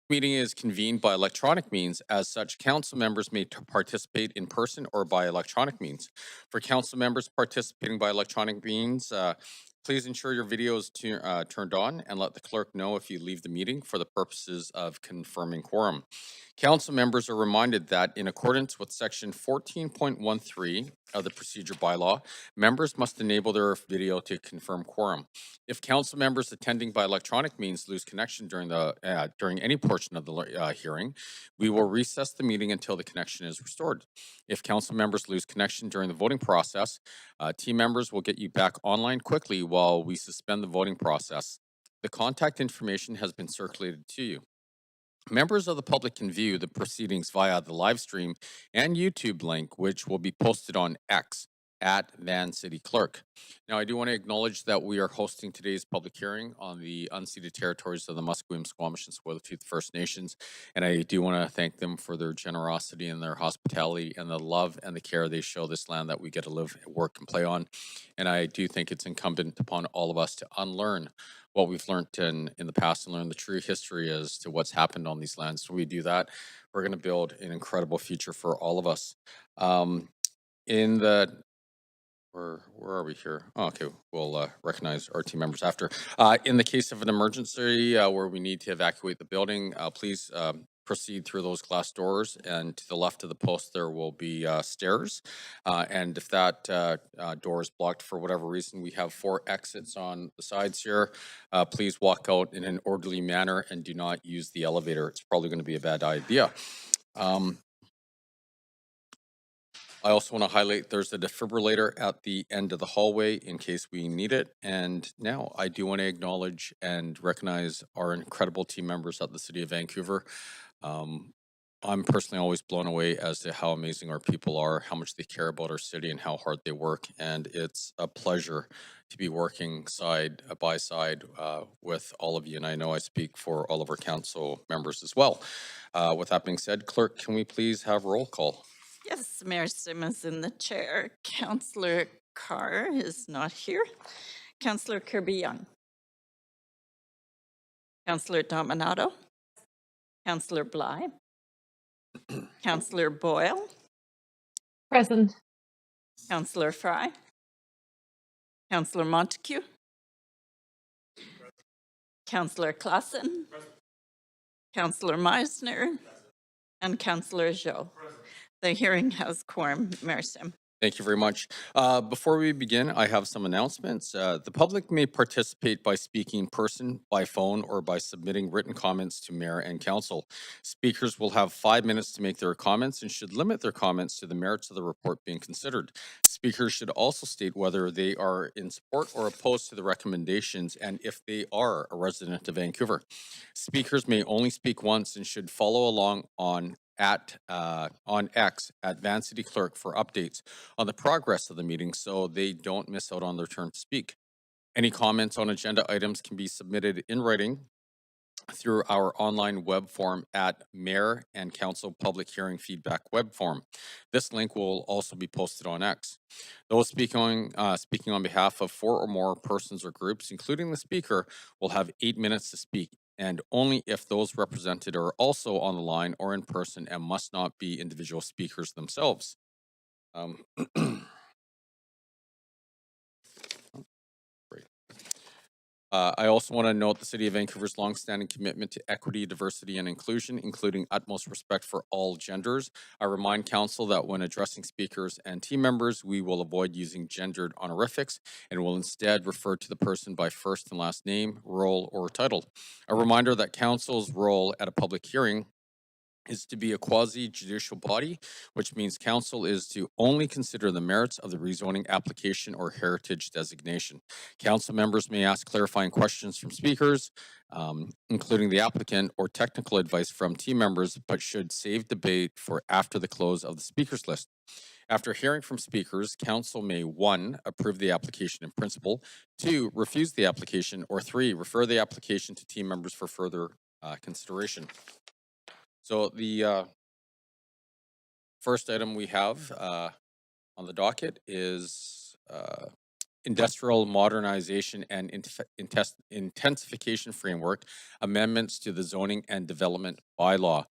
Meeting is convened by electronic means. As such, council members may participate in person or by electronic means. For council members participating by electronic means, please ensure your video is turned on and let the clerk know if you leave the meeting for the purposes of confirming quorum. Council members are reminded that in accordance with section 14.13 of the procedure bylaw, members must enable their video to confirm quorum. If council members attending by electronic means lose connection during any portion of the hearing, we will recess the meeting until the connection is restored. If council members lose connection during the voting process, team members will get you back online quickly while we suspend the voting process. The contact information has been circulated to you. Members of the public can view the proceedings via the live stream and YouTube link, which will be posted on X at Van City Clerk. Now, I do want to acknowledge that we are hosting today's public hearing on the unceded territories of the Musqueam, Squamish, and Tsleil-Waututh First Nations, and I do want to thank them for their generosity and their hospitality and the love and the care they show this land that we get to live, work, and play on. And I do think it's incumbent upon all of us to unlearn what we've learned in the past and learn the true history as to what's happened on these lands. So we do that, we're going to build an incredible future for all of us. In the where are we here? Oh, okay, we'll recognize our team members after. In the case of an emergency where we need to evacuate the building, please proceed through those glass doors, and to the left of the post there will be stairs. And if that door is blocked for whatever reason, we have 4 exits on the sides here. Please walk out in an orderly manner and do not use the elevator. It's probably going to be a bad idea. I also want to highlight there's a defibrillator at the end of the hallway in case we need it. And now I do want to acknowledge and recognize our incredible team members at the City of Vancouver. I'm personally always blown away as to how amazing our people are, how much they care about our city, and how hard they work. And it's a pleasure to be working side by side with all of you. And I know I speak for all of our council members as well. With that being said, Clerk, can we please have roll call? Yes, Mayor Simmons in the chair. Councillor Carr is not here. Councillor Kirby-Young. Councillor Dominato. Councillor Bly. Councillor Boyle. Present. Councillor Fry. Councillor Montague. Councillor Klassen. Councillor Meisner. And Councillor Jo. The hearing has quorum, Mayor Sim. Thank you very much. Before we begin, I have some announcements. The public may participate by speaking in person, by phone, or by submitting written comments to Mayor and Council. Speakers will have 5 minutes to make their comments and should limit their comments to the merits of the report being considered. Speakers should also state whether they are in support or opposed to the recommendations and if they are a resident of Vancouver. Speakers may only speak once and should follow along on X at Van City Clerk for updates on the progress of the meeting so they don't miss out on their turn to speak. Any comments on agenda items can be submitted in writing through our online web form at Mayor and Council Public Hearing Feedback web form. This link will also be posted on X. Those speaking on behalf of 4 or more persons or groups, including the speaker, will have 8 minutes to speak, and only if those represented are also on the line or in person and must not be individual speakers themselves. I also want to note the City of Vancouver's longstanding commitment to equity, diversity, and inclusion, including utmost respect for all genders. I remind Council that when addressing speakers and team members, we will avoid using gendered honorifics and will instead refer to the person by first and last name, role, or title. A reminder that Council's role at a public hearing is to be a quasi-judicial body, which means council is to only consider the merits of the rezoning application or heritage designation. Council members may ask clarifying questions from speakers, including the applicant, or technical advice from team members, but should save debate for after the close of the speakers list. After hearing from speakers, council may 1, approve the application in principle, 2, refuse the application, or 3, refer the application to team members for further consideration. So the first item we have on the docket is Industrial Modernization and Intensification Framework, amendments to the zoning and development bylaw.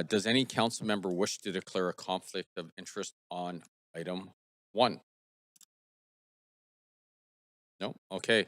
Does any council member wish to declare a conflict of interest on item 1? No? Okay.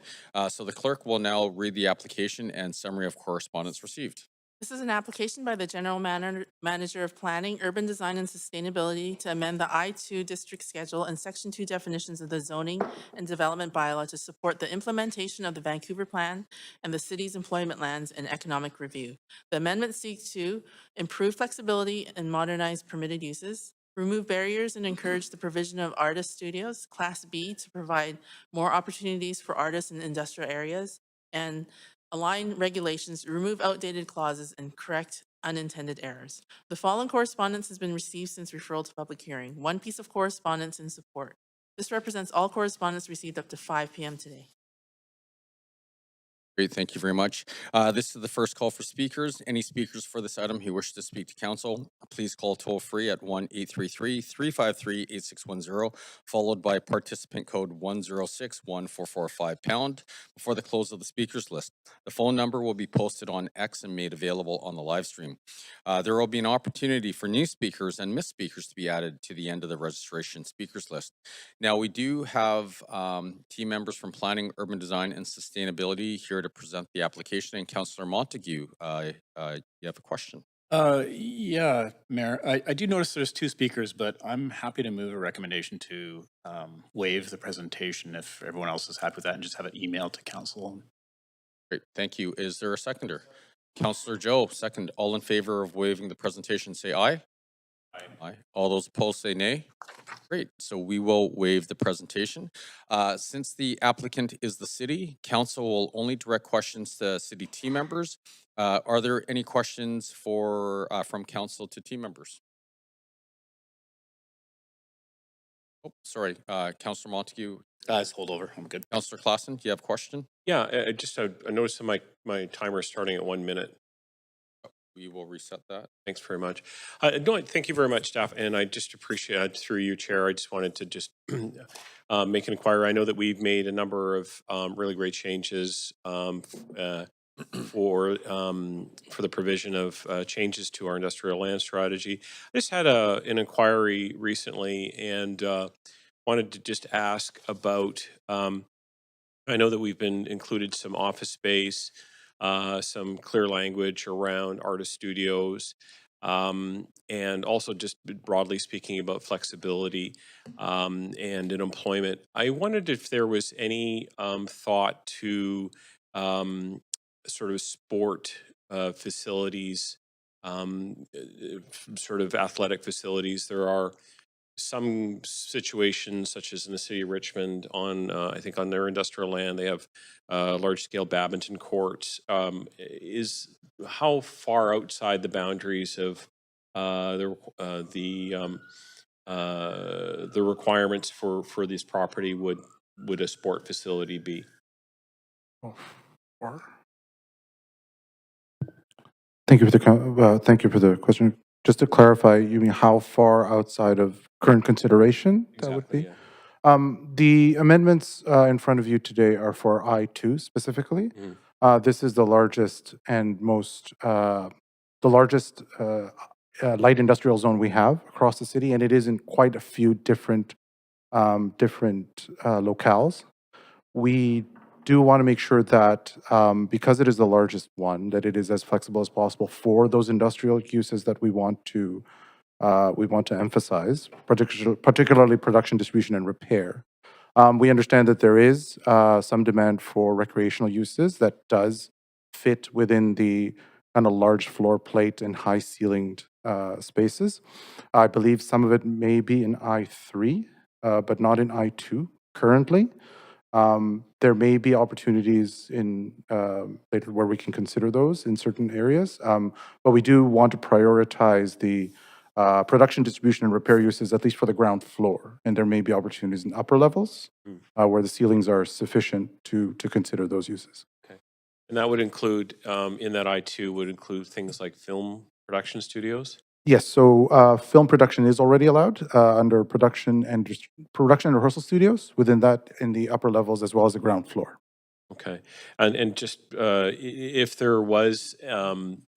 So the clerk will now read the application and summary of correspondence received. This is an application by the General Manager of Planning, Urban Design and Sustainability to amend the I-2 district schedule and Section 2 definitions of the zoning and development bylaw to support the implementation of the Vancouver Plan and the city's employment lands and economic review. The amendment seeks to improve flexibility and modernize permitted uses, remove barriers and encourage the provision of artist studios, Class B, to provide more opportunities for artists in industrial areas, and align regulations, remove outdated clauses, and correct unintended errors. The following correspondence has been received since referral to public hearing. One piece of correspondence in support. This represents all correspondence received up to 5 p.m. today. Great, thank you very much. This is the first call for speakers. Any speakers for this item who wish to speak to council, please call toll free at 1-833-353-8610, followed by participant code 1061445# before the close of the speakers list. The phone number will be posted on X and made available on the live stream. There will be an opportunity for new speakers and missed speakers to be added to the end of the registration speakers list. Now, we do have team members from Planning, Urban Design, and Sustainability here to present the application. And Councillor Montague, you have a question? Yeah, Mayor, I do notice there's 2 speakers, but I'm happy to move a recommendation to waive the presentation if everyone else is happy with that and just have it emailed to council. Great, thank you. Is there a seconder? Councillor Joe, second. All in favor of waiving the presentation, say aye. Aye. All those opposed say nay. Great, so we will waive the presentation. Since the applicant is the city, council will only direct questions to city team members. Are there any questions from council to team members? Oh, sorry, Councillor Montague. It's holdover. I'm good. Councillor Klassen, do you have a question? Yeah, I noticed that my timer is starting at 1 minute. We will reset that. Thanks very much. No, thank you very much, staff. And I just appreciate, through you, Chair, I just wanted to just make an inquiry. I know that we've made a number of really great changes for the provision of changes to our industrial land strategy. I just had an inquiry recently and wanted to just ask about, I know that we've been included some office space, some clear language around artist studios, and also just broadly speaking about flexibility and in employment. I wondered if there was any thought to sort of sport facilities, sort of athletic facilities. There are some situations, such as in the city of Richmond, on I think on their industrial land, they have large-scale badminton courts. Is how far outside the boundaries of the requirements for this property would a sport facility be? Thank you for the question. Just to clarify, you mean how far outside of current consideration that would be? Yeah. The amendments in front of you today are for I-2 specifically. This is the largest and most, the largest light industrial zone we have across the city, and it is in quite a few different locales. We do want to make sure that because it is the largest one, that it is as flexible as possible for those industrial uses that we want to emphasize, particularly production, distribution, and repair. We understand that there is some demand for recreational uses that does fit within the kind of large floor plate and high ceilinged spaces. I believe some of it may be in I-3, but not in I-2 currently. There may be opportunities in later where we can consider those in certain areas, but we do want to prioritize the production, distribution, and repair uses, at least for the ground floor. And there may be opportunities in upper levels where the ceilings are sufficient to consider those uses. Okay. And that would include, in that I-2, would include things like film production studios? Yes, so film production is already allowed under production and rehearsal studios within that in the upper levels as well as the ground floor. Okay. And just if there was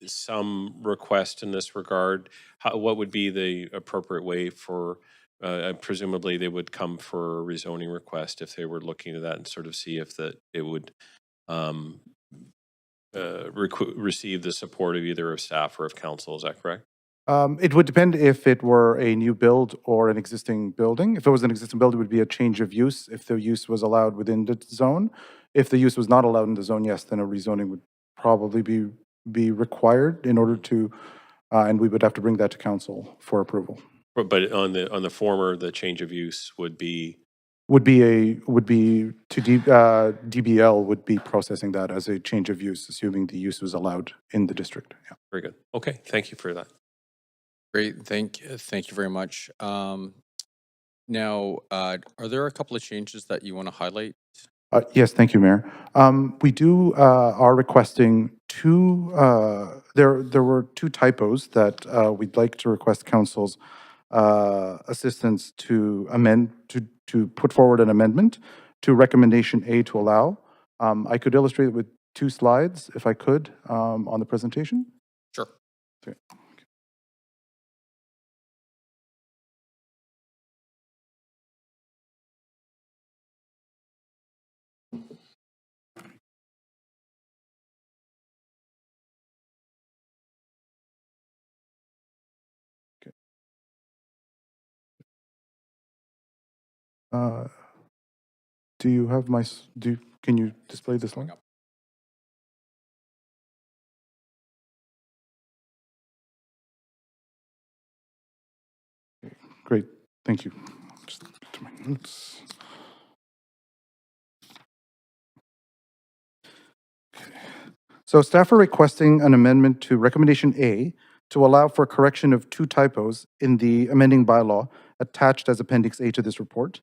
some request in this regard, what would be the appropriate way for, presumably they would come for a rezoning request if they were looking at that and sort of see if that it would um, receive the support of either of staff or of council. Is that correct? It would depend if it were a new build or an existing building. If it was an existing build, it would be a change of use if the use was allowed within the zone. If the use was not allowed in the zone, yes, then a rezoning would probably be required in order to, and we would have to bring that to council for approval. But on the former, the change of use would be DBL would be processing that as a change of use, assuming the use was allowed in the district. Yeah. very good. Okay, thank you for that. Great, thank you very much. Now, are there a couple of changes that you want to highlight? Yes, thank you, Mayor. We are requesting two, there were two typos that we'd like to request council's assistance to amend, to put forward an amendment to recommendation A to allow. I could illustrate it with two slides, if I could, on the presentation. Sure. Okay. Do you have my, can you display this one? Great, thank you. Just get to my notes. Okay. So staff are requesting an amendment to recommendation A to allow for correction of two typos in the amending bylaw attached as Appendix A to this report.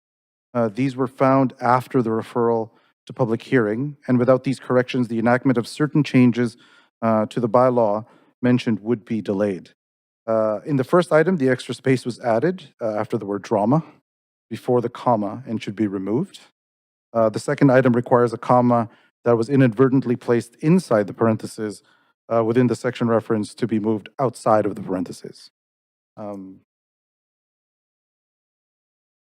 These were found after the referral to public hearing, and without these corrections, the enactment of certain changes to the bylaw mentioned would be delayed. In the first item, the extra space was added after the word drama before the comma and should be removed. The second item requires a comma that was inadvertently placed inside the parentheses within the section reference to be moved outside of the parentheses.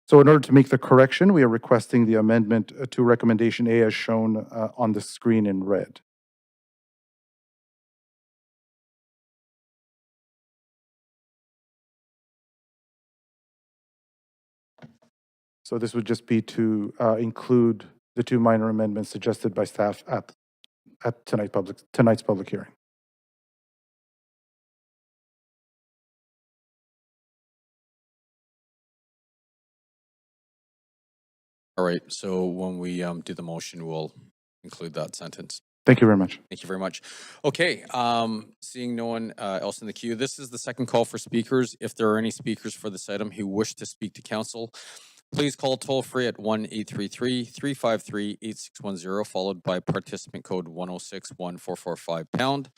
So in order to make the correction, we are requesting the amendment to recommendation A as shown on the screen in red. So this would just be to include the two minor amendments suggested by staff at tonight's public hearing. All right, so when we do the motion, we'll include that sentence. Thank you very much. Thank you very much. Okay, seeing no one else in the queue, this is the second call for speakers. If there are any speakers for this item who wish to speak to council, please call toll free at 1-833-353-8610, followed by participant code 106-1445#.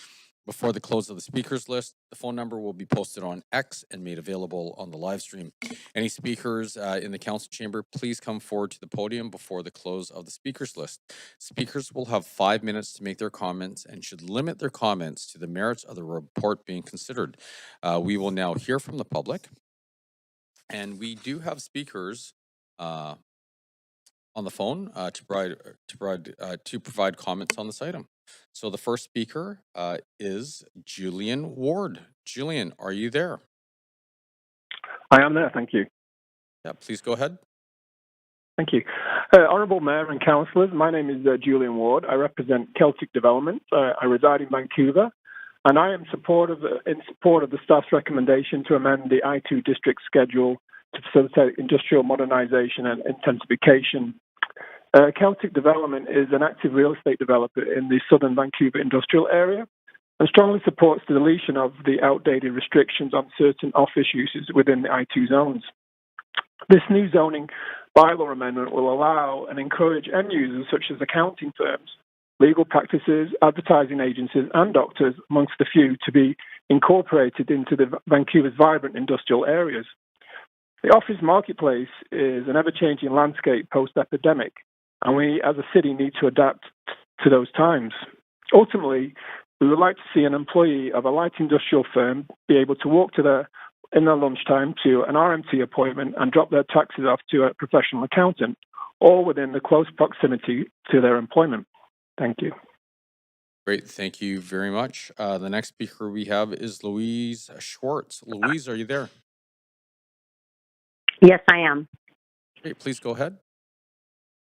Before the close of the speakers list, the phone number will be posted on X and made available on the live stream. Any speakers in the council chamber, please come forward to the podium before the close of the speakers list. Speakers will have 5 minutes to make their comments and should limit their comments to the merits of the report being considered. We will now hear from the public. And we do have speakers on the phone to provide comments on this item. So the first speaker is Julian Ward. Julian, are you there? I am there, thank you. Yeah, please go ahead. Thank you. Honourable Mayor and Councillors, my name is Julian Ward. I represent Celtic Development. I reside in Vancouver, and I am in support of the staff's recommendation to amend the I2 district schedule to facilitate industrial modernisation and intensification. Celtic Development is an active real estate developer in the southern Vancouver industrial area and strongly supports the deletion of the outdated restrictions on certain office uses within the I2 zones. This new zoning bylaw amendment will allow and encourage end users such as accounting firms, legal practices, advertising agencies and doctors, amongst a few, to be incorporated into Vancouver's vibrant industrial areas. The office marketplace is an ever-changing landscape post-epidemic, and we as a city need to adapt to those times. Ultimately, we would like to see an employee of a light industrial firm be able to walk in their lunchtime to an RMT appointment and drop their taxes off to a professional accountant, all within the close proximity to their employment. Thank you. Great, thank you very much. The next speaker we have is Louise Schwartz. Louise, are you there? Yes, I am. Great, please go ahead.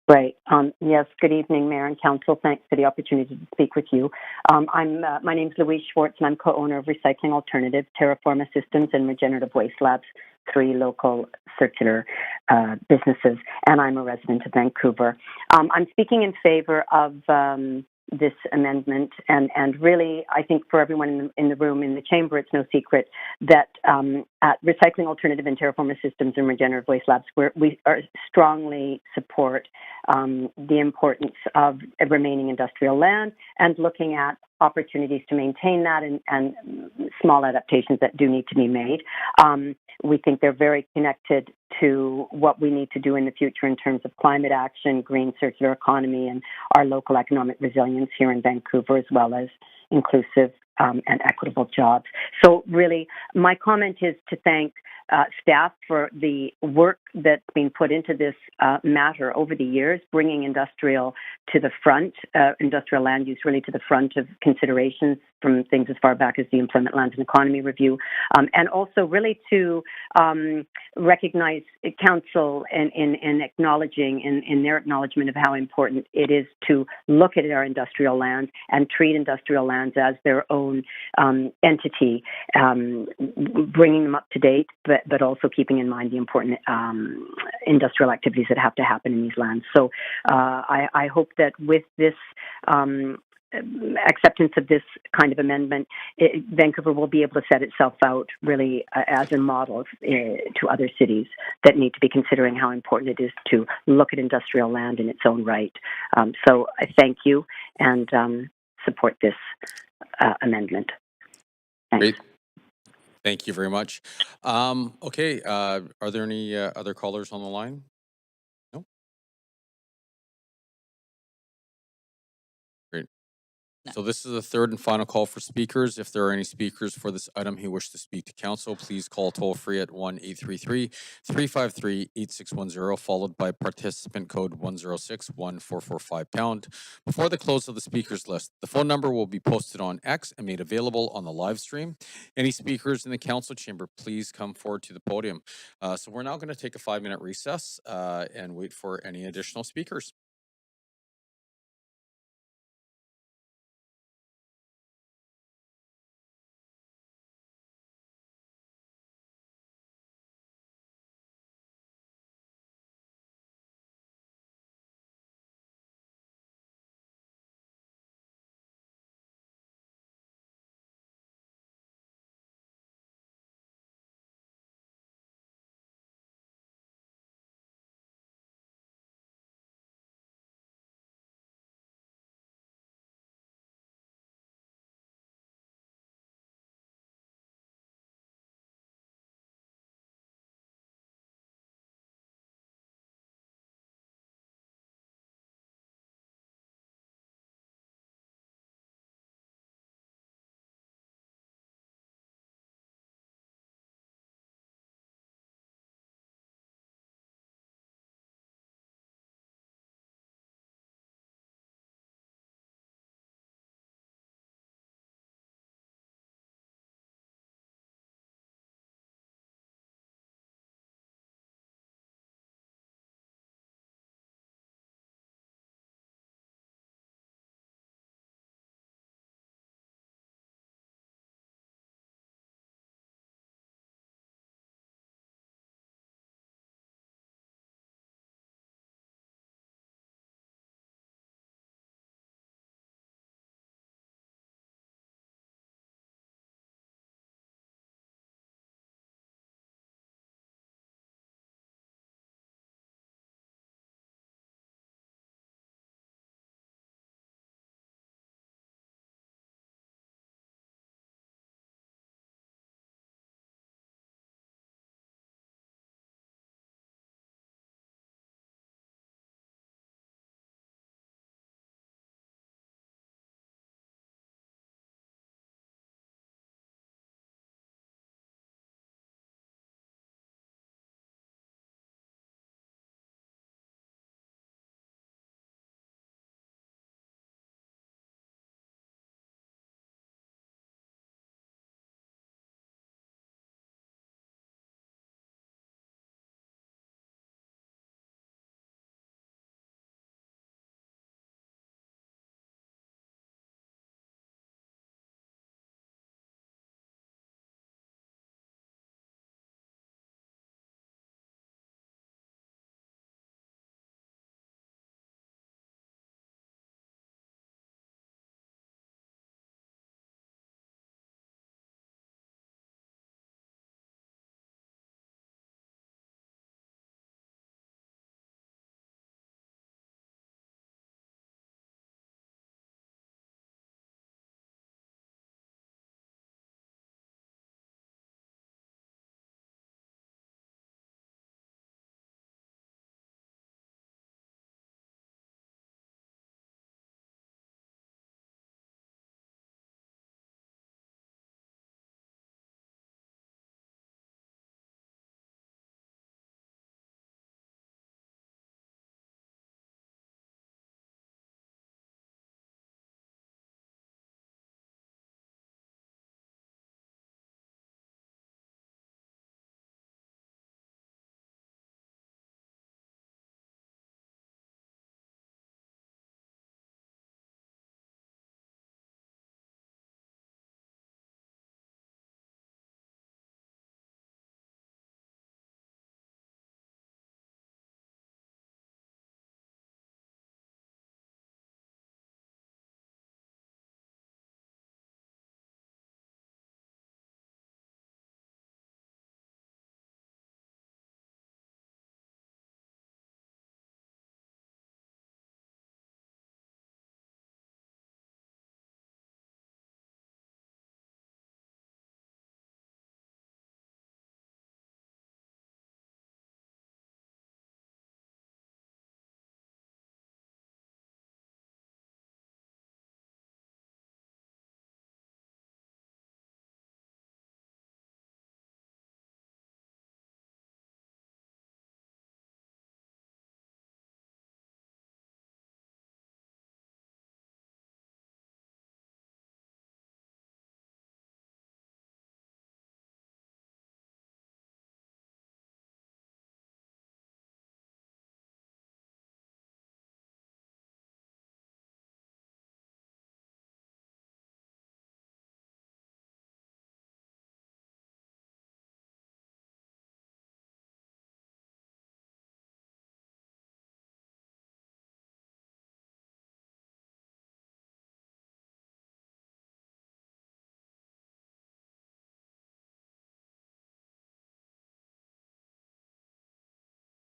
Great. Yes, good evening, Mayor and Council. Thanks for the opportunity to speak with you. My name is Louise Schwartz, and I'm co-owner of Recycling Alternatives, Terraforma Systems, and Regenerative Waste Labs, 3 local circular businesses, and I'm a resident of Vancouver. I'm speaking in favor of this amendment, and really, I think for everyone in the room, in the chamber, it's no secret that at Recycling Alternative and Terraforma Systems and Regenerative Waste Labs, we strongly support the importance of remaining industrial land and looking at opportunities to maintain that and small adaptations that do need to be made. We think they're very connected to what we need to do in the future in terms of climate action, green circular economy, and our local economic resilience here in Vancouver, as well as inclusive and equitable jobs. So really, my comment is to thank staff for the work that's been put into this matter over the years, bringing industrial to the front, industrial land use really to the front of considerations from things as far back as the Employment, Land and Economy Review, and also really to recognize Council in acknowledging, in their acknowledgement of how important it is to look at our industrial lands and treat industrial lands as their own entity, bringing them up to date, but also keeping in mind the important industrial activities that have to happen in these lands. So I hope that with this acceptance of this kind of amendment, Vancouver will be able to set itself out really as a model to other cities that need to be considering how important it is to look at industrial land in its own right. So I thank you and support this amendment. Thanks. Great. Thank you very much. Okay, are there any other callers on the line? No? Great. No. So this is the third and final call for speakers. If there are any speakers for this item who wish to speak to council, please call toll free at 1-833-353-8610, followed by participant code 106-1445#. Before the close of the speakers list, the phone number will be posted on X and made available on the live stream. Any speakers in the council chamber, please come forward to the podium. So we're now going to take a 5-minute recess and wait for any additional speakers.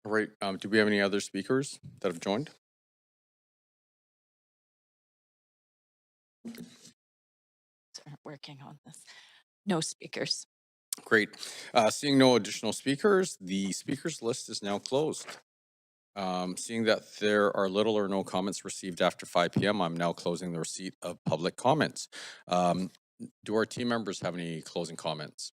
All right. Do we have any other speakers that have joined? Start working on this. No speakers. Great. Seeing no additional speakers, the speakers list is now closed. Seeing that there are little or no comments received after 5 p.m., I'm now closing the receipt of public comments. Do our team members have any closing comments?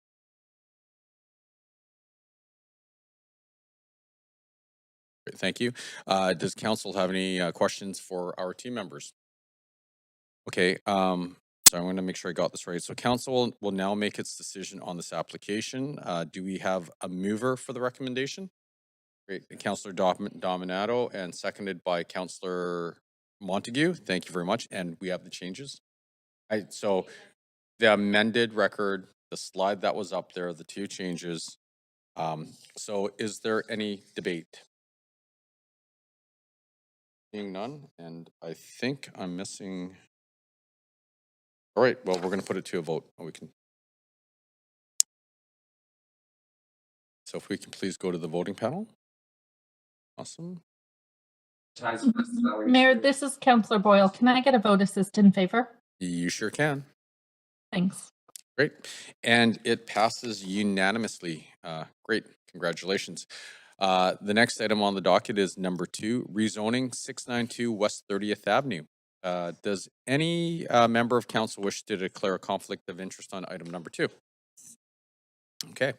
Great, thank you. Does council have any questions for our team members? Okay, so I'm going to make sure I got this right. So council will now make its decision on this application. Do we have a mover for the recommendation? Great, Councillor Dominato and seconded by Councillor Montague. Thank you very much. And we have the changes. So the amended record, the slide that was up there, the two changes. So is there any debate? Seeing none, and I think I'm missing. All right, well, we're going to put it to a vote. We can. So if we can please go to the voting panel. Awesome. Mayor, this is Councillor Boyle. Can I get a vote assist in favor? You sure can. Thanks. Great. And it passes unanimously. Great. Congratulations. The next item on the docket is number 2, rezoning 692 West 30th Avenue. Does any member of council wish to declare a conflict of interest on item number 2? Okay.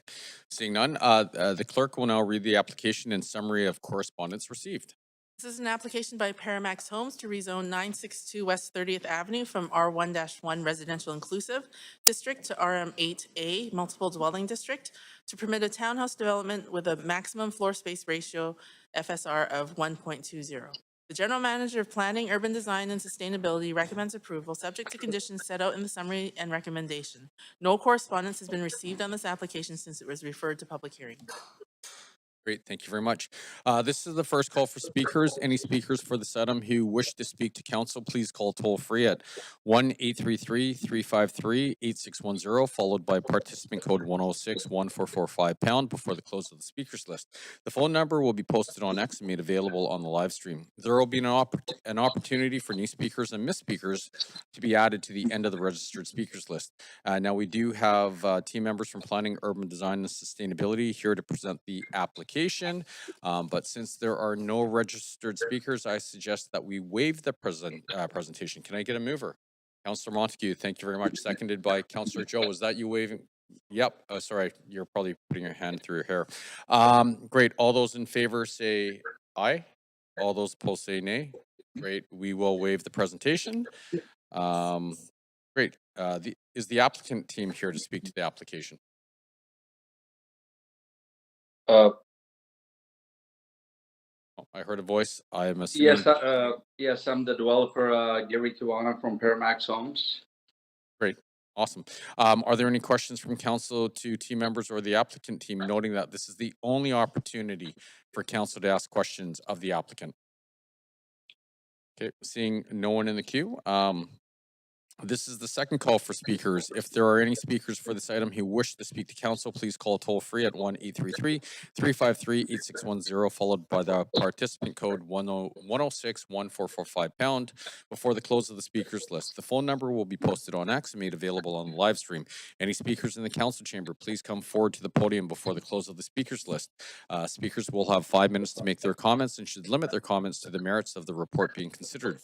Seeing none, the clerk will now read the application and summary of correspondence received. This is an application by Paramax Homes to rezone 962 West 30th Avenue from R1-1 Residential Inclusive District to RM8A Multiple Dwelling District to permit a townhouse development with a maximum floor space ratio FSR of 1.20. The General Manager of Planning, Urban Design, and Sustainability recommends approval, subject to conditions set out in the summary and recommendation. No correspondence has been received on this application since it was referred to public hearing. Great, thank you very much. This is the first call for speakers. Any speakers for this item who wish to speak to council, please call toll free at 1-833-353-8610, followed by participant code 106-1445 # before the close of the speakers list. The phone number will be posted on X and made available on the live stream. There will be an opportunity for new speakers and missed speakers to be added to the end of the registered speakers list. Now we do have team members from Planning, Urban Design, and Sustainability here to present the application. But since there are no registered speakers, I suggest that we waive the presentation. Can I get a mover? Councillor Montague, thank you very much. Seconded by Councillor Joe. Is that you waiving? Yep. Sorry, you're probably putting your hand through your hair. Great. All those in favor say aye. All those opposed say nay. Great. We will waive the presentation. Great. Is the applicant team here to speak to the application? I heard a voice. I'm assuming. Yes, I'm the developer, Gary Kiwana from Paramax Homes. Great. Awesome. Are there any questions from council to team members or the applicant team, noting that this is the only opportunity for council to ask questions of the applicant? Okay, seeing no one in the queue. This is the second call for speakers. If there are any speakers for this item who wish to speak to council, please call toll free at 1-833-353-8610, followed by the participant code 106-1445 # before the close of the speakers list. The phone number will be posted on X and made available on the live stream. Any speakers in the council chamber, please come forward to the podium before the close of the speakers list. Speakers will have 5 minutes to make their comments and should limit their comments to the merits of the report being considered.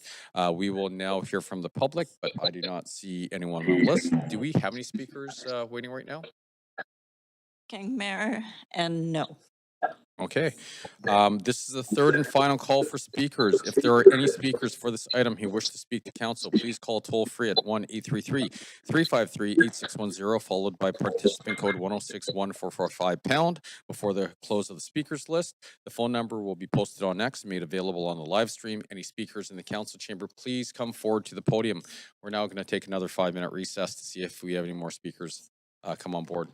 We will now hear from the public, but I do not see anyone on the list. Do we have any speakers waiting right now? King Mayor, and no. Okay. This is the third and final call for speakers. If there are any speakers for this item who wish to speak to council, please call toll free at 1-833-353-8610, followed by participant code 106-1445 # before the close of the speakers list. The phone number will be posted on X and made available on the live stream. Any speakers in the council chamber, please come forward to the podium. We're now going to take another 5-minute recess to see if we have any more speakers come on board.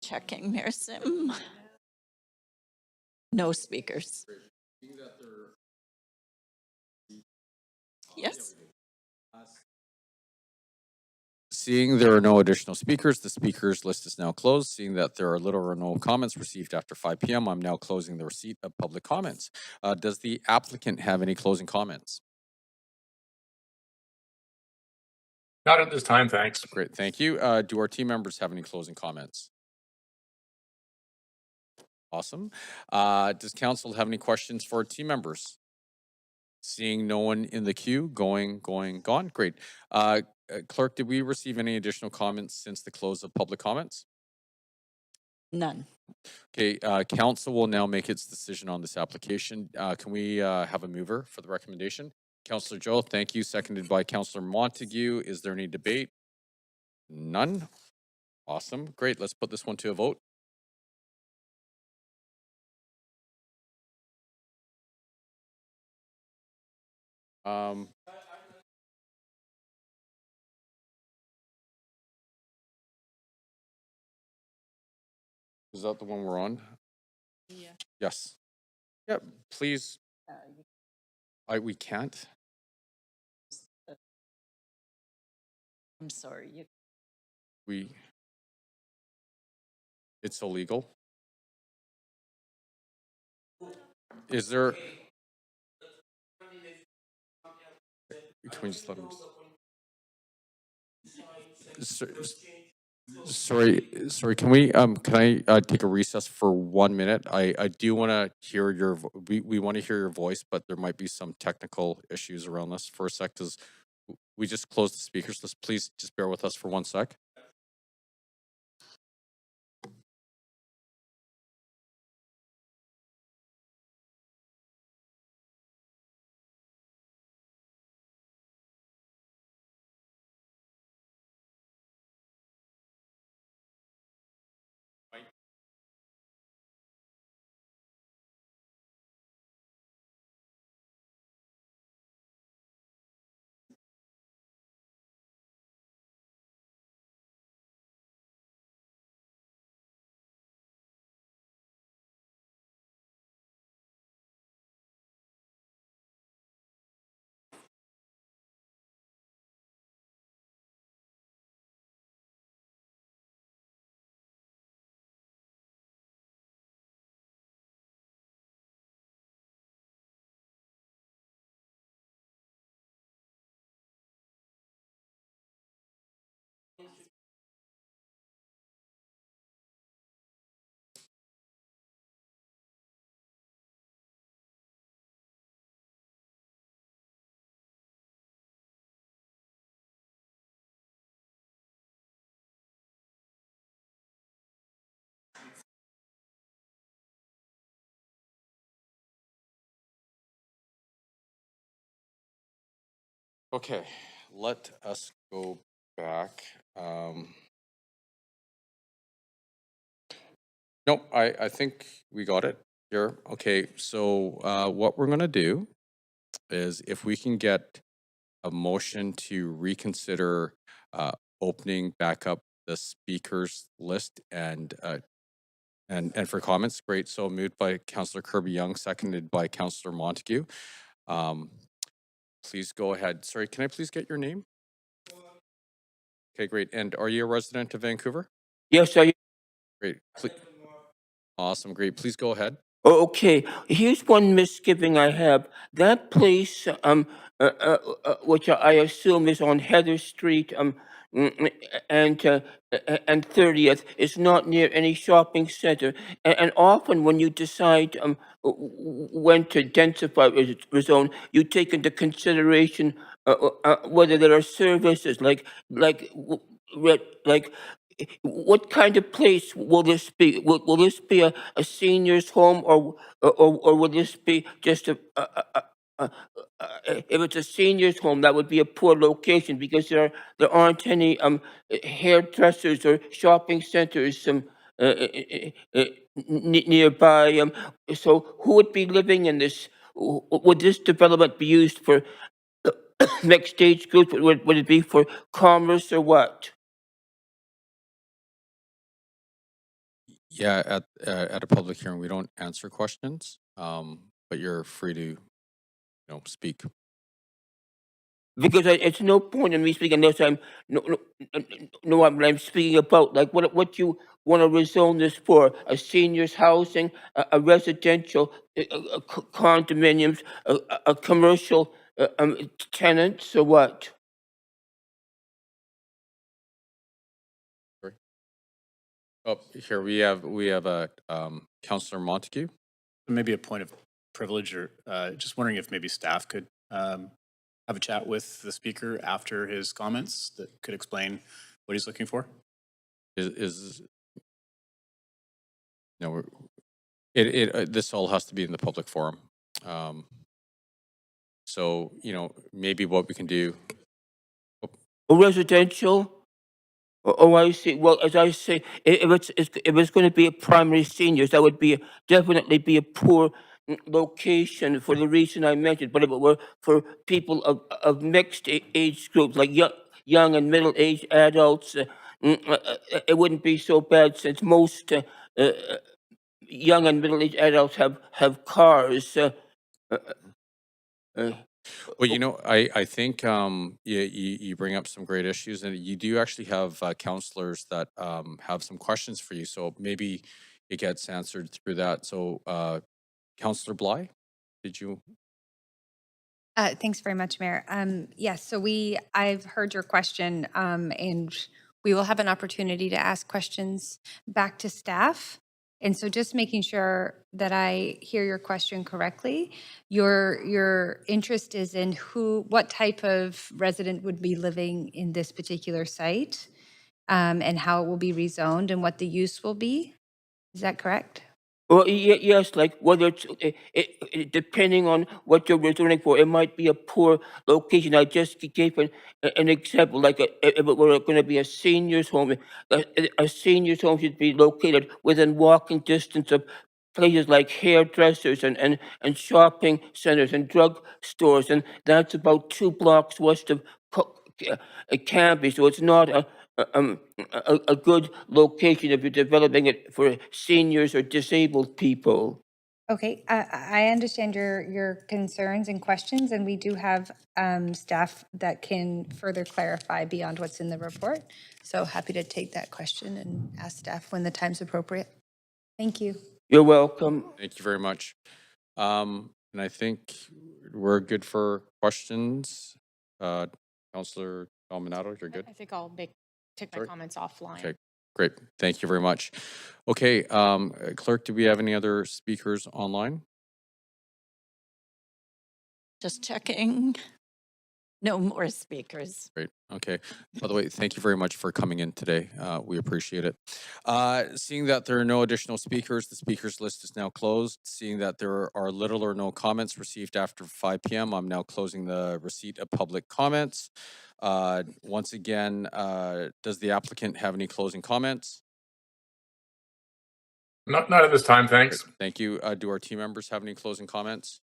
Checking, Mayor Sim. No speakers. Yes. Seeing there are no additional speakers, the speakers list is now closed. Seeing that there are little or no comments received after 5 p.m., I'm now closing the receipt of public comments. Does the applicant have any closing comments? Not at this time, thanks. Great, thank you. Do our team members have any closing comments? Awesome. Does council have any questions for our team members? Seeing no one in the queue, gone. Great. Clerk, did we receive any additional comments since the close of public comments? None. Okay, council will now make its decision on this application. Can we have a mover for the recommendation? Councillor Joe, thank you. Seconded by Councillor Montague. Is there any debate? None. Awesome. Great. Let's put this one to a vote. Is that the one we're on? Yeah. Yes. Yep. Please. We can't. I'm sorry. It's illegal. Is there? Can we just let him? Sorry. Can we? Can I take a recess for 1 minute? I do want to hear your. We want to hear your voice, but there might be some technical issues around this for a sec. Does we just close the speakers list? Please just bear with us for 1 sec. Okay, let us go back. Nope, I think we got it here. Okay, so what we're gonna do is if we can get a motion to reconsider opening back up the speakers list and for comments, great. So moved by Councillor Kirby-Young, seconded by Councillor Montague. Please go ahead. Sorry, can I please get your name? Okay, great. And are you a resident of Vancouver? Yes, I. Great. Awesome, great. Please go ahead. Okay, here's one misgiving I have. That place, which I assume is on Heather Street, and 30th, is not near any shopping center. And often when you decide when to densify a zone, you take into consideration whether there are services like what kind of place will this be? Will this be a senior's home, or will this be just if it's a senior's home, that would be a poor location because there aren't any hairdressers or shopping centers nearby. So who would be living in this? Would this development be used for next stage group? Would it be for commerce or what? Yeah, at a public hearing, we don't answer questions, but you're free to, speak. Because it's no point in me speaking unless I'm know what I'm speaking about. Like what you want to rezone this for? A seniors housing, a residential, condominiums, a commercial tenants, or what? Oh, here we have a Councillor Montague. Maybe a point of privilege, or just wondering if maybe staff could have a chat with the speaker after his comments that could explain what he's looking for. Is no, this all has to be in the public forum. So maybe what we can do. A residential. Oh, I see. Well, as I say, if it's going to be a primary seniors, that would be definitely be a poor location for the reason I mentioned. But if it were for people of mixed age groups, like young and middle-aged adults, it wouldn't be so bad since most young and middle-aged adults have cars. Well, I think you bring up some great issues, and you do actually have counselors that have some questions for you. So maybe it gets answered through that. So, Councillor Bly, did you? Thanks very much, Mayor. Yes, so I've heard your question, and we will have an opportunity to ask questions back to staff. And so just making sure that I hear your question correctly, your interest is in what type of resident would be living in this particular site, and how it will be rezoned and what the use will be. Is that correct? Well, yes, like whether it's depending on what you're rezoning for, it might be a poor location. I just gave an example, like if it were going to be a seniors home, a seniors home should be located within walking distance of places like hairdressers and shopping centers and drug stores, and that's about 2 blocks west of Canby, so it's not a good location if you're developing it for seniors or disabled people. Okay, I understand your concerns and questions, and we do have staff that can further clarify beyond what's in the report. So happy to take that question and ask staff when the time's appropriate. Thank you. You're welcome. Thank you very much. And I think we're good for questions. Councillor Dominato, you're good. I think I'll take my Sorry? comments offline. Okay, great. Thank you very much. Okay, Clerk, do we have any other speakers online? Just checking. No more speakers. Great. Okay. By the way, thank you very much for coming in today. We appreciate it. Seeing that there are no additional speakers, the speakers list is now closed. Seeing that there are little or no comments received after 5 p.m., I'm now closing the receipt of public comments. Once again, does the applicant have any closing comments? Not at this time, thanks. Great. Thank you. Do our team members have any closing comments?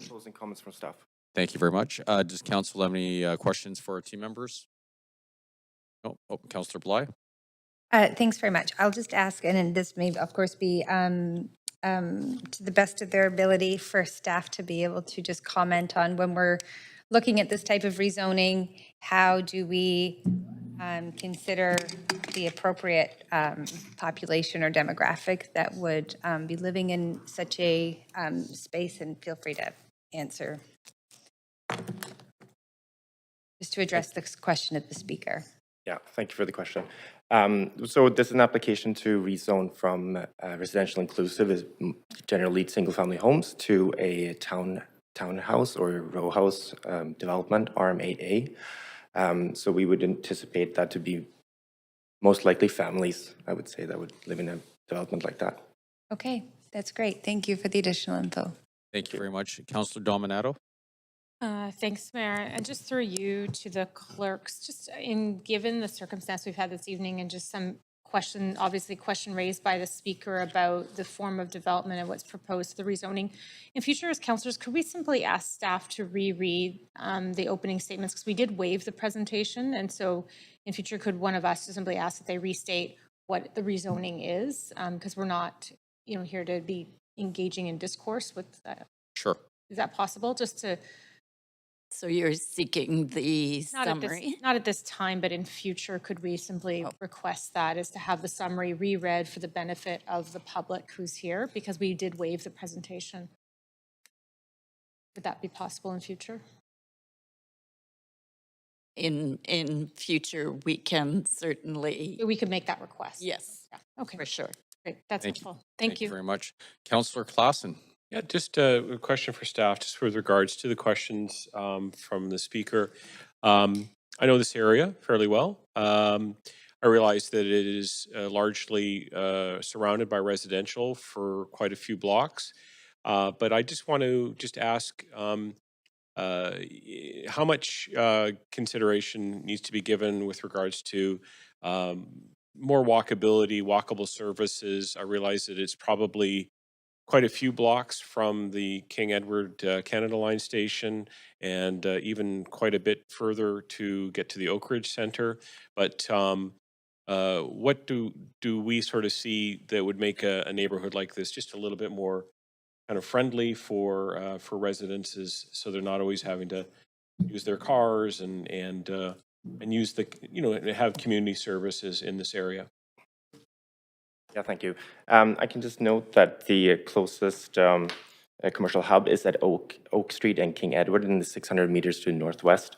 Closing comments from staff. Thank you very much. Does council have any questions for our team members? No. Oh, Councillor Bly. Thanks very much. I'll just ask, and this may, of course, be to the best of their ability for staff to be able to just comment on when we're looking at this type of rezoning, how do we consider the appropriate population or demographic that would be living in such a space, and feel free to answer. Just to address the question of the speaker. Yeah, thank you for the question. So this is an application to rezone from residential inclusive, generally single-family homes, to a townhouse or row house development, RM8A. So we would anticipate that to be most likely families, I would say, that would live in a development like that. Okay, that's great. Thank you for the additional info. Thank you very much. Councillor Dominato. Thanks, Mayor. And just through you to the clerks, just given the circumstance we've had this evening and just some question, obviously question raised by the speaker about the form of development and what's proposed for the rezoning. In future, as councillors, could we simply ask staff to reread the opening statements? Because we did waive the presentation. And so in future, could one of us just simply ask that they restate what the rezoning is? Because we're not, here to be engaging in discourse with, Sure. is that possible? Just to, So you're seeking the not summary? not at this time, but in future, could we simply request that is to have the summary reread for the benefit of the public who's here? Because we did waive the presentation. Would that be possible in future? In future, we can certainly, We could make that request. yes, Yeah. Okay, for sure. great. That's Thank you. helpful. Thank you. very much. Councillor Klassen. Yeah, just a question for staff, just with regards to the questions from the speaker. I know this area fairly well. I realize that it is largely surrounded by residential for quite a few blocks. But I just want to ask how much consideration needs to be given with regards to more walkable services. I realize that it's probably quite a few blocks from the King Edward Canada Line station, and even quite a bit further to get to the Oak Ridge Centre. But what do we sort of see that would make a neighborhood like this just a little bit more kind of friendly for residences, so they're not always having to use their cars and use the have community services in this area? Yeah, thank you. I can just note that the closest commercial hub is at Oak Street and King Edward in the 600 meters to the northwest.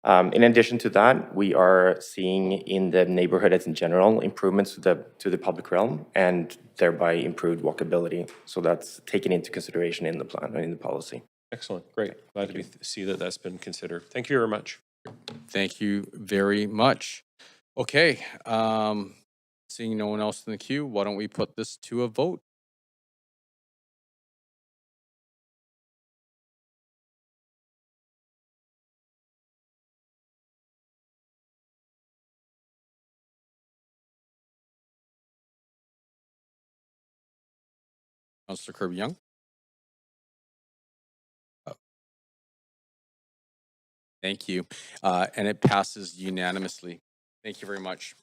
In addition to that, we are seeing in the neighborhood as in general improvements to the public realm and thereby improved walkability. So that's taken into consideration in the plan and in the policy. Excellent, great. Glad to see that that's been considered. Thank you very much. Thank you very much. Okay, seeing no one else in the queue, why don't we put this to a vote? Councillor Kirby-Young? Thank you. And it passes unanimously. Thank you very much.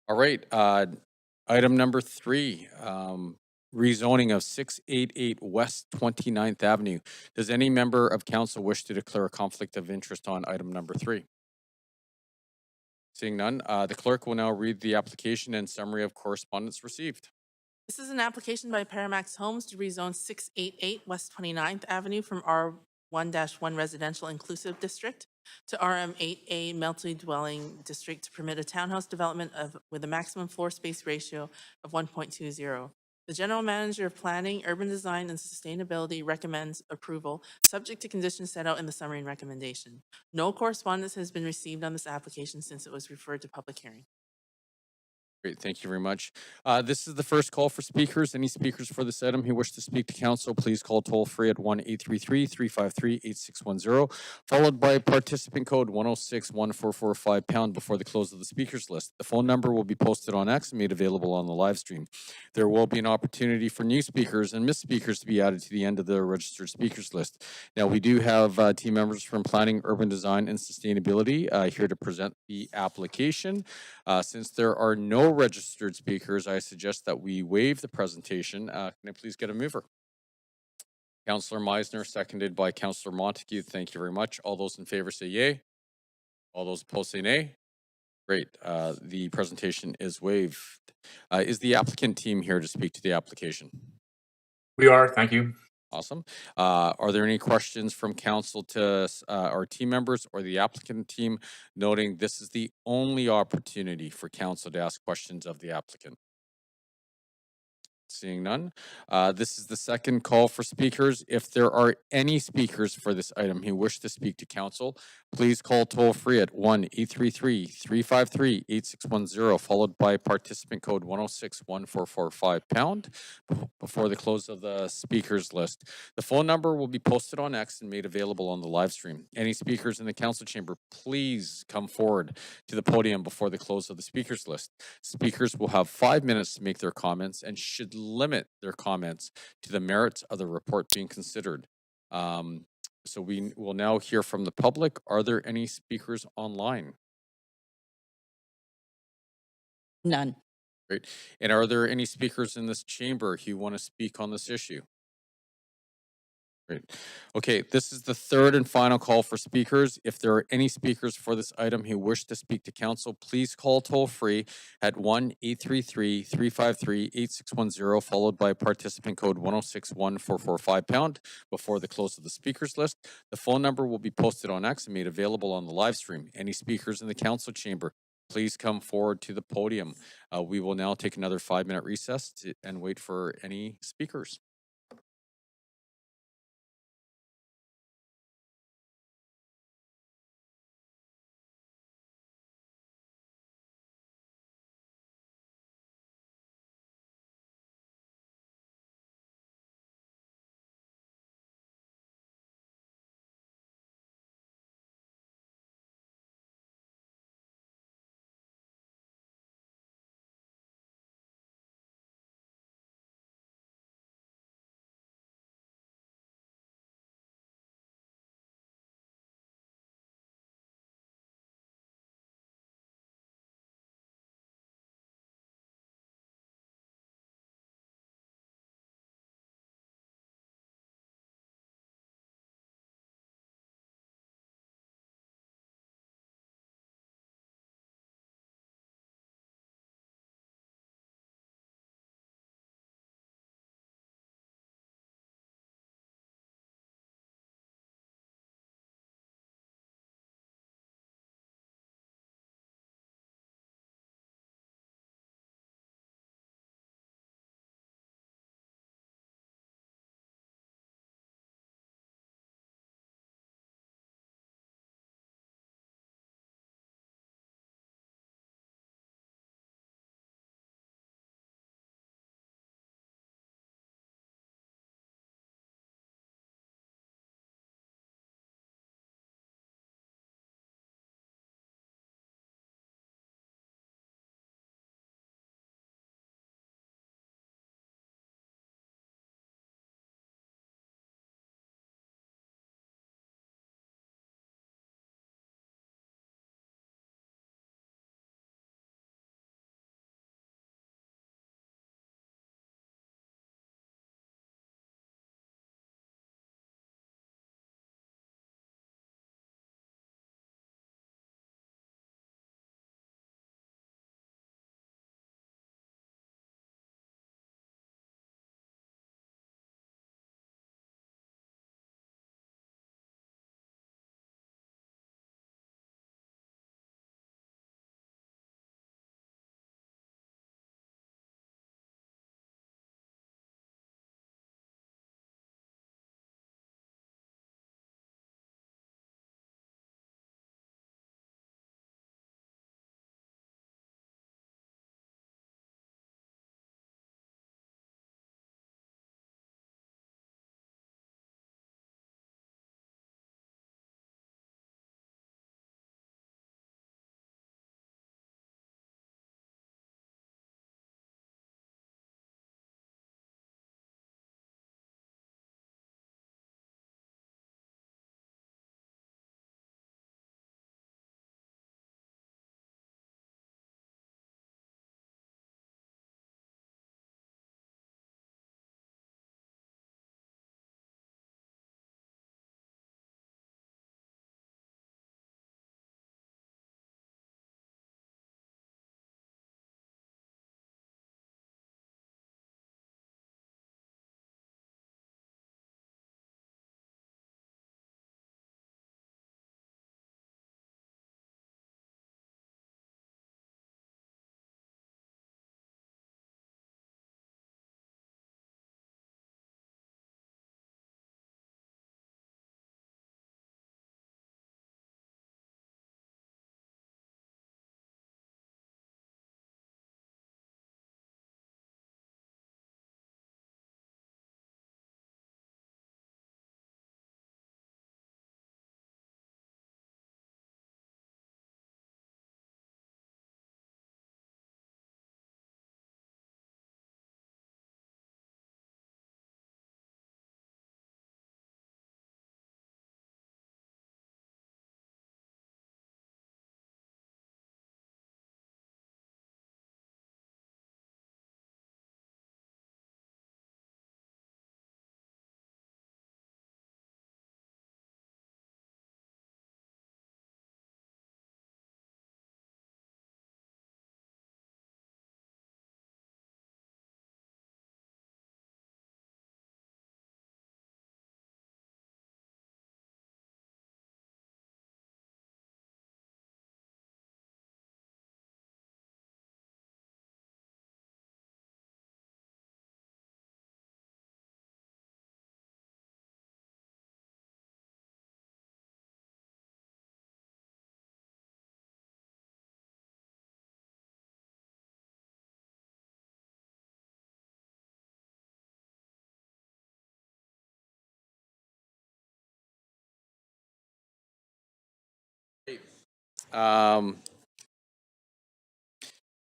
All right, item number 3, rezoning of 688 West 29th Avenue. Does any member of council wish to declare a conflict of interest on item number 3? Seeing none, the clerk will now read the application and summary of correspondence received. This is an application by Paramax Homes to rezone 688 West 29th Avenue from R1-1 Residential Inclusive District to RM8A Multi-Dwelling District to permit a townhouse development with a maximum floor space ratio of 1.20. The General Manager of Planning, Urban Design, and Sustainability recommends approval, subject to conditions set out in the summary and recommendation. No correspondence has been received on this application since it was referred to public hearing. Great, thank you very much. This is the first call for speakers. Any speakers for this item who wish to speak to council, please call toll free at 1-833-353-8610, followed by participant code 106-1445 # before the close of the speakers list. The phone number will be posted on X and made available on the live stream. There will be an opportunity for new speakers and missed speakers to be added to the end of the registered speakers list. Now, we do have team members from Planning, Urban Design, and Sustainability here to present the application. Since there are no registered speakers, I suggest that we waive the presentation. Can I please get a mover? Councillor Meisner, seconded by Councillor Montague. Thank you very much. All those in favor say yay. All those opposed say nay. Great. The presentation is waived. Is the applicant team here to speak to the application? We are, thank you. Awesome. Are there any questions from council to our team members or the applicant team, noting this is the only opportunity for council to ask questions of the applicant? Seeing none. This is the second call for speakers. If there are any speakers for this item who wish to speak to council, please call toll free at 1-833-353-8610, followed by participant code 106-1445 # before the close of the speakers list. The phone number will be posted on X and made available on the live stream. Any speakers in the council chamber, please come forward to the podium before the close of the speakers list. Speakers will have 5 minutes to make their comments and should limit their comments to the merits of the report being considered. So we will now hear from the public. Are there any speakers online? None. Great. And are there any speakers in this chamber who want to speak on this issue? Great. Okay, this is the third and final call for speakers. If there are any speakers for this item who wish to speak to council, please call toll free at 1-833-353-8610, followed by participant code 106-1445 # before the close of the speakers list. The phone number will be posted on X and made available on the live stream. Any speakers in the council chamber, please come forward to the podium. We will now take another 5-minute recess and wait for any speakers.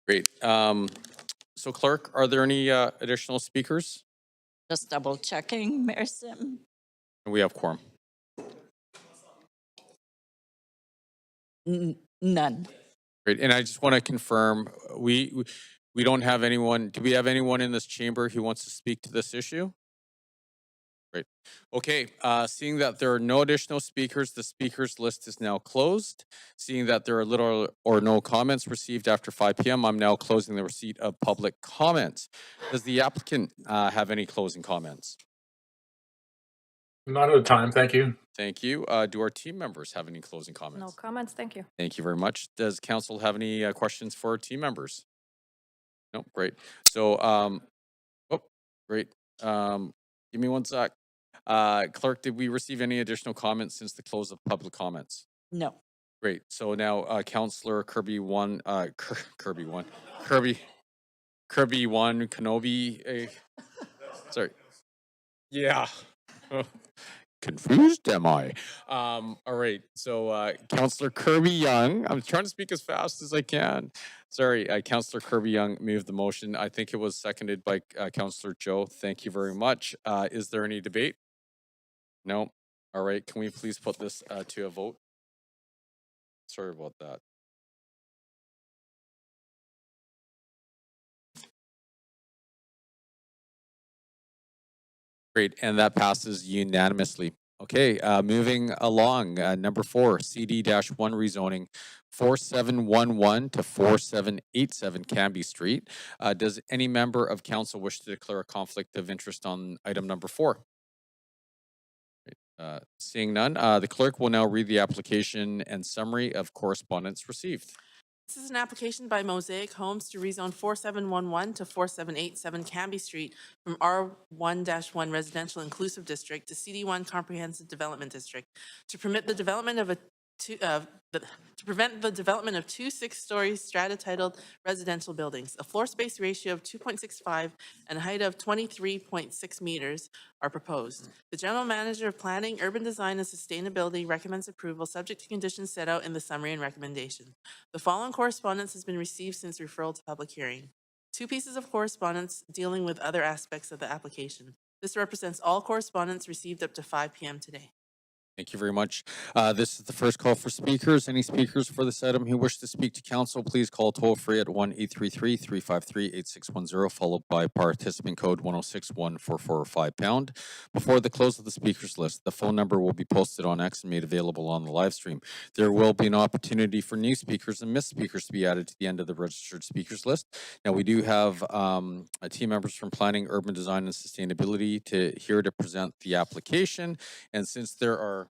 Great. So Clerk, are there any additional speakers? Just double checking, Mayor Sim. We have quorum. None. Great. And I just want to confirm, we don't have anyone, do we have anyone in this chamber who wants to speak to this issue? Great. Okay, seeing that there are no additional speakers, the speakers list is now closed. Seeing that there are little or no comments received after 5 p.m., I'm now closing the receipt of public comments. Does the applicant have any closing comments? Not at a time, thank you. Thank you. Do our team members have any closing comments? No comments, thank you. Thank you very much. Does council have any questions for our team members? No, great. So, great. Give me one sec. Clerk, did we receive any additional comments since the close of public comments? No. Great. So now, Councillor Kirby one, Kenobi. Sorry. Yeah. Confused am I? All right. So Councillor Kirby Young, I'm trying to speak as fast as I can. Sorry, Councillor Kirby Young moved the motion. I think it was seconded by Councillor Joe. Thank you very much. Is there any debate? No. All right. Can we please put this to a vote? Sorry about that. Great, and that passes unanimously. Okay, moving along, number 4, CD-1 rezoning 4711 to 4787 Canby Street. Does any member of council wish to declare a conflict of interest on item number 4? Seeing none, the clerk will now read the application and summary of correspondence received. This is an application by Mosaic Homes to rezone 4711 to 4787 Canby Street from R1-1 Residential Inclusive District to CD1 Comprehensive Development District to permit the development of to prevent the development of 2 6-story strata-titled residential buildings. A floor space ratio of 2.65 and a height of 23.6 meters are proposed. The General Manager of Planning, Urban Design, and Sustainability recommends approval subject to conditions set out in the summary and recommendation. The following correspondence has been received since referral to public hearing. 2 pieces of correspondence dealing with other aspects of the application. This represents all correspondence received up to 5 p.m. today. Thank you very much. This is the first call for speakers. Any speakers for this item who wish to speak to council, please call toll free at 1-833-353-8610, followed by participant code 106-1445#. Before the close of the speakers list, the phone number will be posted on X and made available on the live stream. There will be an opportunity for new speakers and missed speakers to be added to the end of the registered speakers list. Now, we do have team members from Planning, Urban Design, and Sustainability here to present the application. And since there are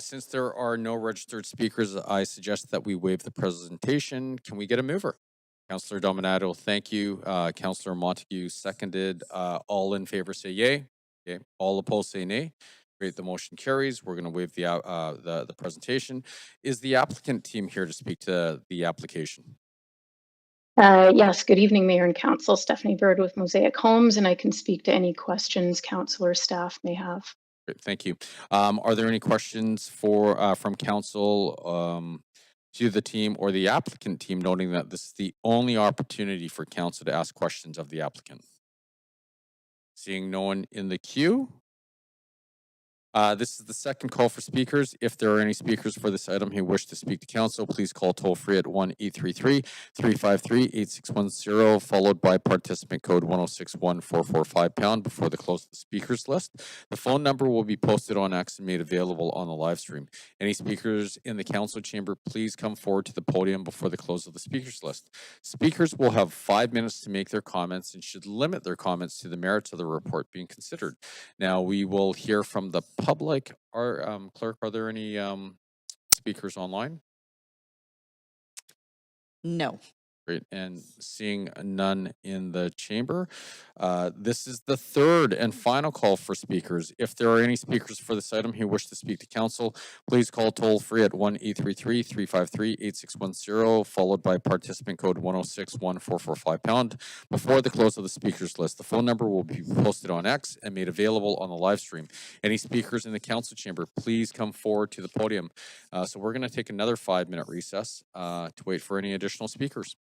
since there are no registered speakers, I suggest that we waive the presentation. Can we get a mover? Councillor Dominato, thank you. Councillor Montague seconded. All in favor say yay. Okay. All opposed say nay. Great, the motion carries. We're going to waive the presentation. Is the applicant team here to speak to the application? Yes, good evening, Mayor and Council. Stephanie Bird with Mosaic Homes, and I can speak to any questions council or staff may have. Great, thank you. Are there any questions from council to the team or the applicant team, noting that this is the only opportunity for council to ask questions of the applicant? Seeing no one in the queue. This is the second call for speakers. If there are any speakers for this item who wish to speak to council, please call toll free at 1-833-353-8610, followed by participant code 106-1445# before the close of the speakers list. The phone number will be posted on X and made available on the live stream. Any speakers in the council chamber, please come forward to the podium before the close of the speakers list. Speakers will have 5 minutes to make their comments and should limit their comments to the merits of the report being considered. Now, we will hear from the public. Clerk, are there any speakers online? No. Great, and seeing none in the chamber, this is the third and final call for speakers. If there are any speakers for this item who wish to speak to council, please call toll free at 1-833-353-8610, followed by participant code 106-1445 # before the close of the speakers list. The phone number will be posted on X and made available on the live stream. Any speakers in the council chamber, please come forward to the podium. So we're going to take another 5-minute recess to wait for any additional speakers.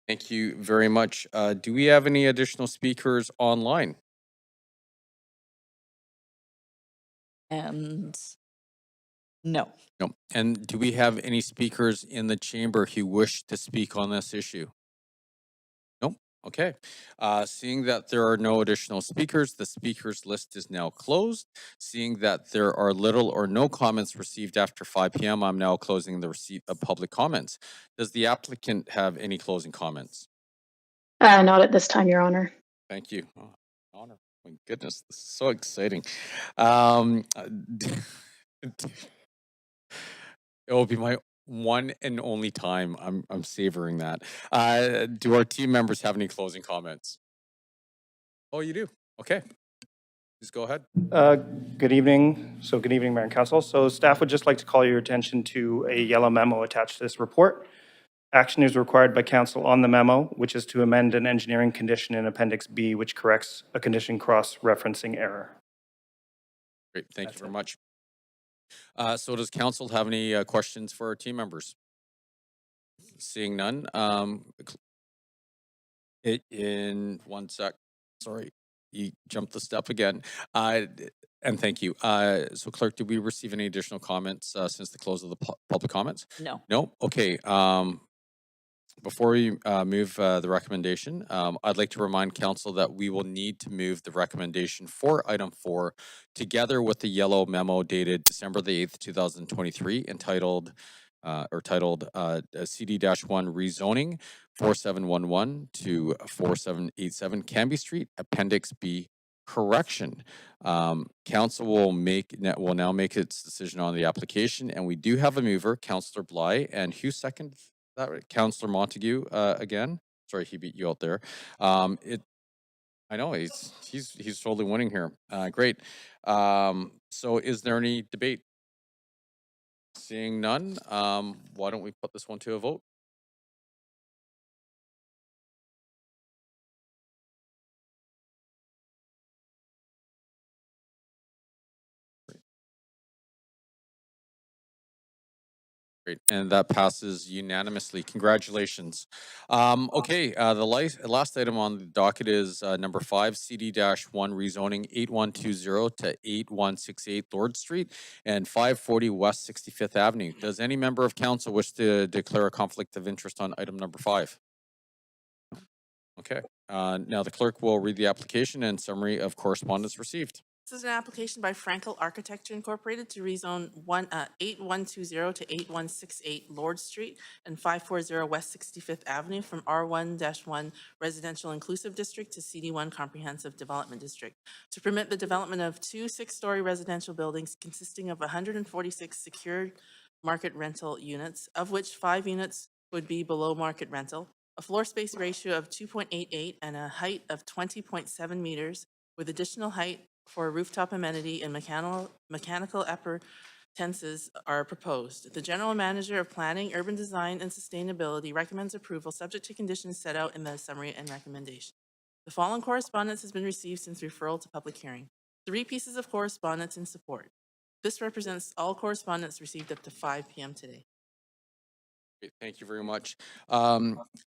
Thank you very much. Do we have any additional speakers online? And no. No. And do we have any speakers in the chamber who wish to speak on this issue? Nope. Okay. Seeing that there are no additional speakers, the speakers list is now closed. Seeing that there are little or no comments received after 5 p.m., I'm now closing the receipt of public comments. Does the applicant have any closing comments? Not at this time, Your Honor. Thank you. Oh, honor. My goodness, this is so exciting. It will be my one and only time. I'm savoring that. Do our team members have any closing comments? Oh, you do? Okay. Please go ahead. Good evening. Good evening, Mayor and Council. Staff would just like to call your attention to a yellow memo attached to this report. Action is required by Council on the memo, which is to amend an engineering condition in Appendix B, which corrects a condition cross-referencing error. Great. Thank you very much. So does council have any questions for our team members? Seeing none. In 1 sec. Sorry, you jumped the step again. And thank you. So Clerk, did we receive any additional comments since the close of the public comments? No. No? Okay. Before we move the recommendation, I'd like to remind council that we will need to move the recommendation for item 4 together with the yellow memo dated December the 8th, 2023, titled CD-1 rezoning 4711 to 4787 Canby Street, Appendix B correction. Council will now make its decision on the application, and we do have a mover, Councillor Bly, and who seconded that? Councillor Montague again. Sorry, he beat you out there. I know he's totally winning here. Great. So is there any debate? Seeing none, why don't we put this one to a vote? Great, and that passes unanimously. Congratulations. Okay, the last item on the docket is number 5, CD-1 rezoning 8120 to 8168 Lord Street and 540 West 65th Avenue. Does any member of council wish to declare a conflict of interest on item number 5? Okay, now the clerk will read the application and summary of correspondence received. This is an application by Frankel Architecture Incorporated to rezone 8120 to 8168 Lord Street and 540 West 65th Avenue from R1-1 Residential Inclusive District to CD1 Comprehensive Development District to permit the development of 2 6-story residential buildings consisting of 146 secured market rental units, of which 5 units would be below market rental, a floor space ratio of 2.88 and a height of 20.7 meters with additional height for a rooftop amenity and mechanical appurtenances are proposed. The General Manager of Planning, Urban Design, and Sustainability recommends approval subject to conditions set out in the summary and recommendation. The following correspondence has been received since referral to public hearing. 3 pieces of correspondence in support. This represents all correspondence received up to 5 p.m. today. Great, thank you very much.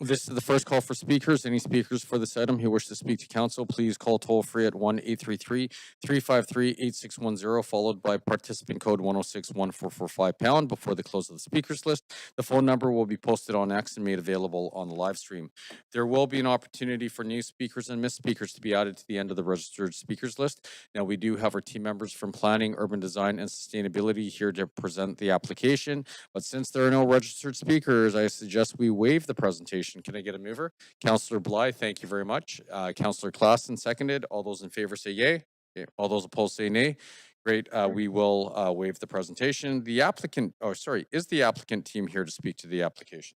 This is the first call for speakers. Any speakers for this item who wish to speak to council, please call toll free at 1-833-353-8610, followed by participant code 106-1445 # before the close of the speakers list. The phone number will be posted on X and made available on the live stream. There will be an opportunity for new speakers and missed speakers to be added to the end of the registered speakers list. Now, we do have our team members from Planning, Urban Design, and Sustainability here to present the application, but since there are no registered speakers, I suggest we waive the presentation. Can I get a mover? Councillor Bly, thank you very much. Councillor Klassen seconded. All those in favor say yay. Okay. All those opposed say nay. Great. We will waive the presentation. The applicant, is the applicant team here to speak to the application?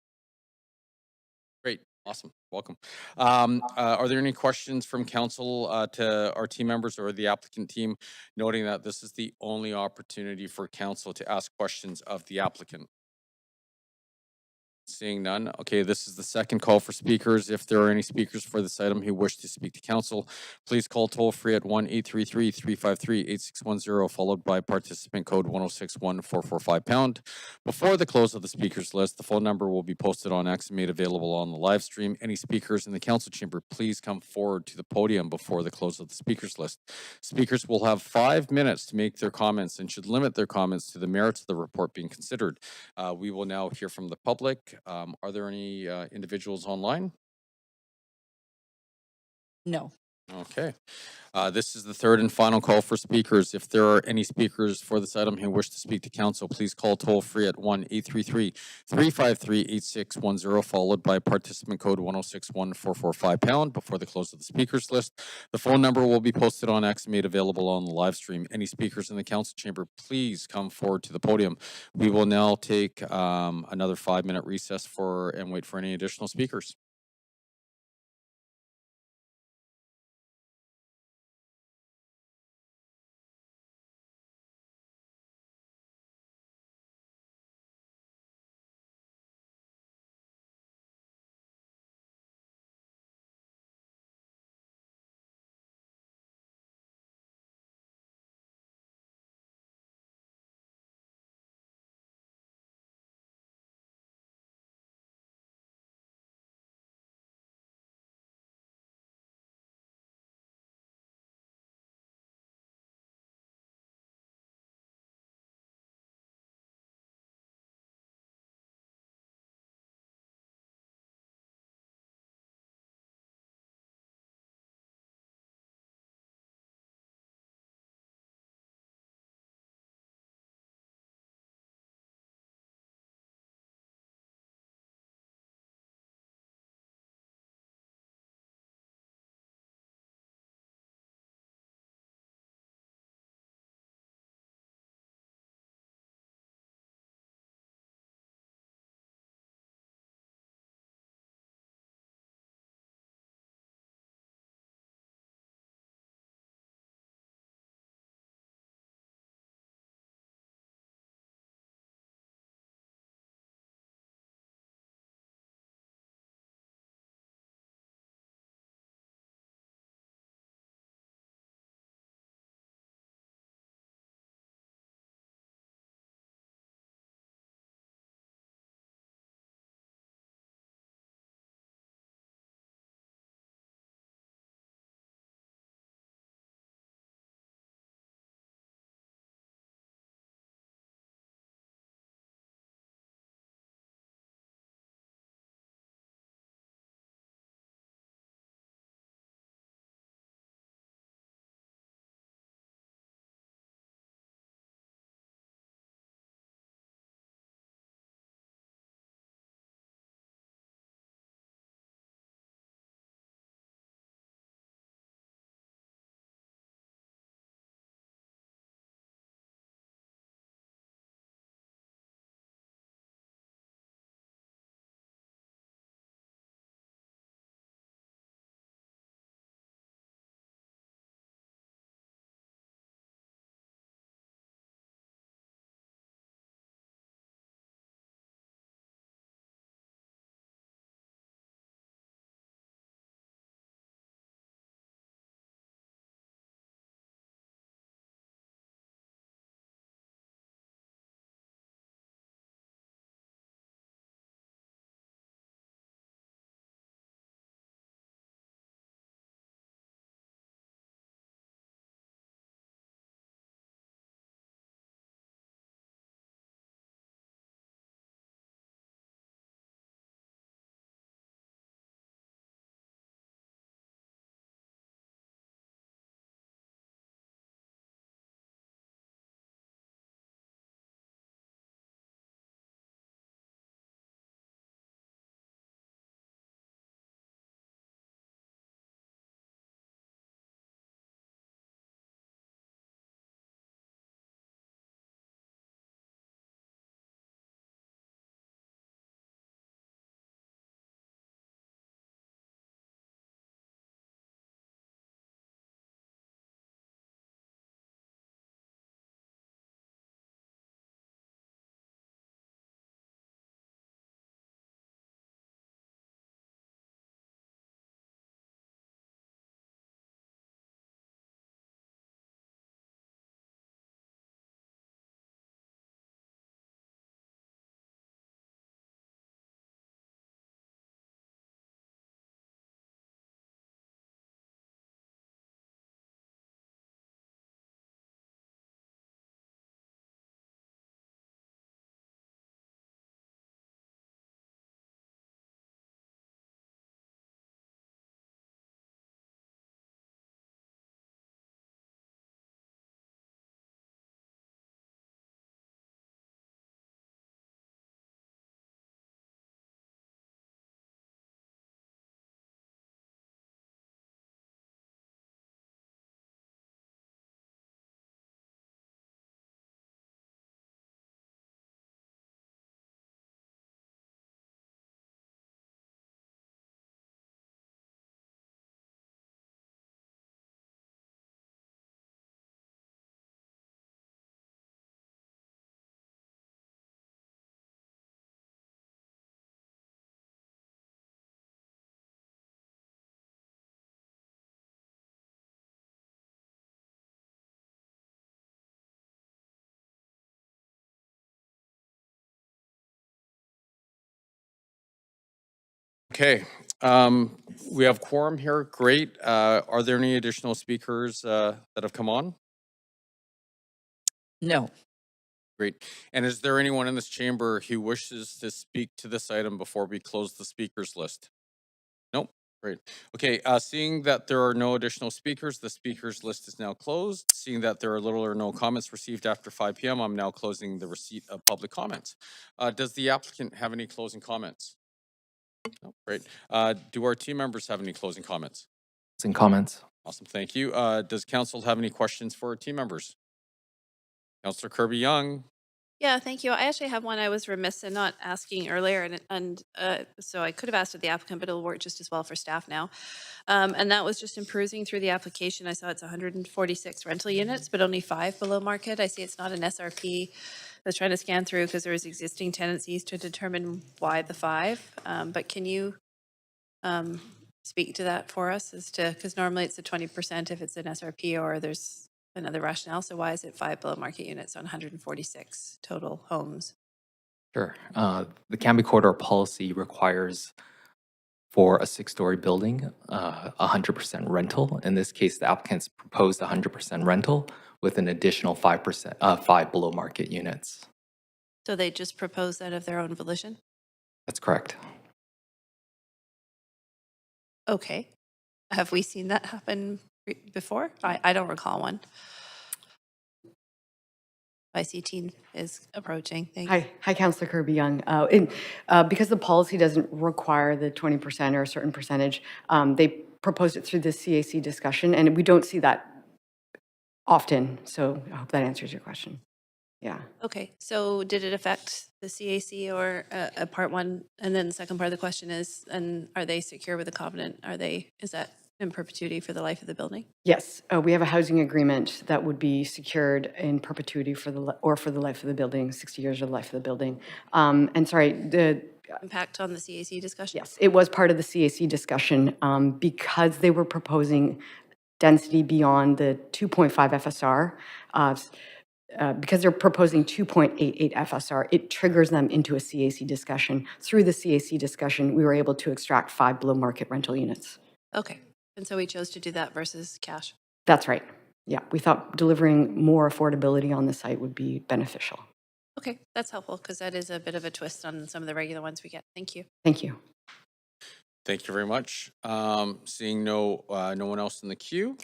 Great. Awesome. Welcome. Are there any questions from council to our team members or the applicant team, noting that this is the only opportunity for council to ask questions of the applicant? Seeing none. Okay, this is the second call for speakers. If there are any speakers for this item who wish to speak to council, please call toll free at 1-833-353-8610, followed by participant code 1061445 #. Before the close of the speakers list, the phone number will be posted on X and made available on the live stream. Any speakers in the council chamber, please come forward to the podium before the close of the speakers list. Speakers will have 5 minutes to make their comments and should limit their comments to the merits of the report being considered. We will now hear from the public. Are there any individuals online? No. Okay. This is the third and final call for speakers. If there are any speakers for this item who wish to speak to council, please call toll free at 1-833-353-8610, followed by participant code 1061445 # before the close of the speakers list. The phone number will be posted on X and made available on the live stream. Any speakers in the council chamber, please come forward to the podium. We will now take another 5-minute recess and wait for any additional speakers. Okay, we have quorum here. Great. Are there any additional speakers that have come on? No. Great. And is there anyone in this chamber who wishes to speak to this item before we close the speakers list? Nope. Great. Okay, seeing that there are no additional speakers, the speakers list is now closed. Seeing that there are little or no comments received after 5 p.m., I'm now closing the receipt of public comments. Does the applicant have any closing comments? No, great. Do our team members have any closing comments? Closing comments. Awesome, thank you. Does council have any questions for our team members? Councillor Kirby-Young. Yeah, thank you. I actually have one I was remiss in not asking earlier, and so I could have asked it the applicant, but it'll work just as well for staff now. And that was just in perusing through the application. I saw it's 146 rental units, but only 5 below market. I see it's not an SRP. I was trying to scan through because there was existing tenancies to determine why the 5. But can you speak to that for us as to, because normally it's a 20% if it's an SRP or there's another rationale. So why is it 5 below market units on 146 total homes? Sure. The Canby Corridor policy requires for a 6-story building 100% rental. In this case, the applicants proposed 100% rental with an additional 5 below market units. So they just proposed that of their own volition? That's correct. Okay. Have we seen that happen before? I don't recall one. I see teen is approaching. Thank you. Hi, Councillor Kirby-Young. Because the policy doesn't require the 20% or a certain percentage, they proposed it through the CAC discussion, and we don't see that often. So I hope that answers your question. Yeah. Okay, so did it affect the CAC or part 1? And then the second part of the question is, and are they secure with the covenant? Is that in perpetuity for the life of the building? Yes, we have a housing agreement that would be secured in perpetuity for the life of the building, 60 years of the life of the building. And sorry, the impact on the CAC discussion? Yes, it was part of the CAC discussion because they were proposing density beyond the 2.5 FSR. Because they're proposing 2.88 FSR, it triggers them into a CAC discussion. Through the CAC discussion, we were able to extract 5 below market rental units. Okay, and so we chose to do that versus cash. That's right. Yeah, we thought delivering more affordability on the site would be beneficial. Okay, that's helpful because that is a bit of a twist on some of the regular ones we get. Thank you. Thank you. Thank you very much. Seeing no one else in the queue.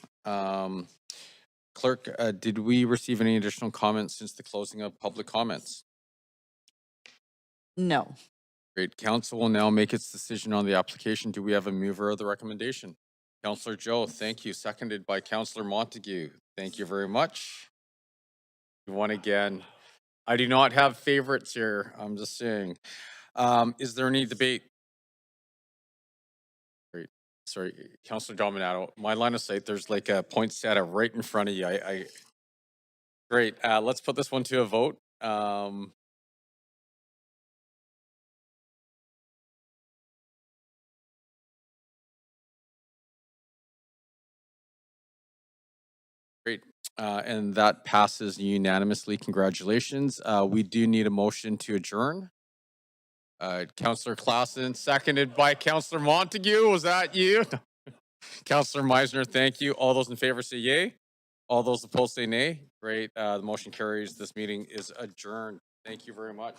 Clerk, did we receive any additional comments since the closing of public comments? No. Great. Council will now make its decision on the application. Do we have a mover of the recommendation? Councillor Joe, thank you. Seconded by Councillor Montague. Thank you very much. One again. I do not have favorites here. I'm just saying. Is there any debate? Great. Sorry, Councillor Dominato. My line of sight, there's like a poinsettia right in front of you. Great. Let's put this one to a vote. Great. And that passes unanimously. Congratulations. We do need a motion to adjourn. Councillor Clausen, seconded by Councillor Montague. Was that you? Councillor Meisner, thank you. All those in favor say yay. All those opposed say nay. Great. The motion carries. This meeting is adjourned. Thank you very much.